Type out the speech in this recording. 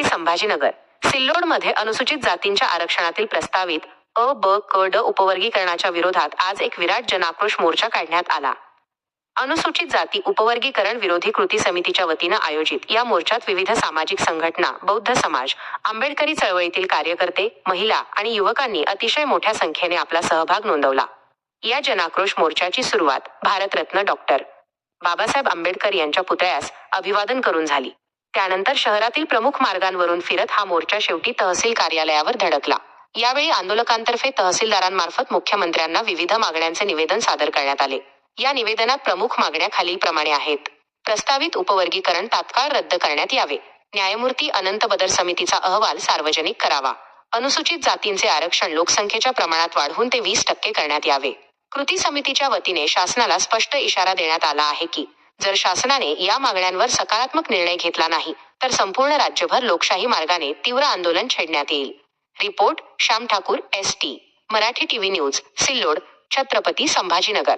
छत्रपती संभाजीनगर सिल्लोडमध्ये अनुसूचित जातींच्या आरक्षणातील प्रस्तावित अ, ब, क, ड उपवर्गीकरणाच्या विरोधात आज एक विराट जनाक्रोश मोर्चा काढण्यात आला. अनुसूचित जाती उपवर्गीकरण विरोधी कृती समितीच्या वतीनं आयोजित या मोर्चात विविध सामाजिक संघटना, बौद्ध समाज, आंबेडकरी चळवळीतील कार्यकर्ते, महिला आणि युवकांनी अतिशय मोठ्या संख्येने आपला सहभाग नोंदवला. या जनाक्रोश मोर्चाची सुरुवात भारतरत्न डॉ. बाबासाहेब आंबेडकर यांच्या पुतळ्यास अभिवादन करून झाली. त्यानंतर शहरातील प्रमुख मार्गांवरून फिरत हा मोर्चा शेवटी तहसील कार्यालयावर धडकला. यावेळी आंदोलकांतर्फे तहसीलदारांमार्फत मुख्यमंत्र्यांना विविध मागण्यांचे निवेदन सादर करण्यात आले. या निवेदनात प्रमुख मागण्या खालीलप्रमाणे आहेत. प्रस्तावित उपवर्गीकरण तात्काळ रद्द करण्यात यावे. न्यायमूर्ती अनंत बदर समितीचा अहवाल सार्वजनिक करावा. अनुसूचित जातींचे आरक्षण लोकसंख्येच्या प्रमाणात वाढवून ते 20% करण्यात यावे. कृती समितीच्या वतीने शासनाला स्पष्ट इशारा देण्यात आला आहे की जर शासनाने या मागण्यांवर सकारात्मक निर्णय घेतला नाही तर संपूर्ण राज्यभर लोकशाही मार्गाने तीव्र आंदोलन छेडण्यात येईल. Report Shyam Thakur, ST Marathi TV news, Sillod, Chhatrapati Sambhajinagar.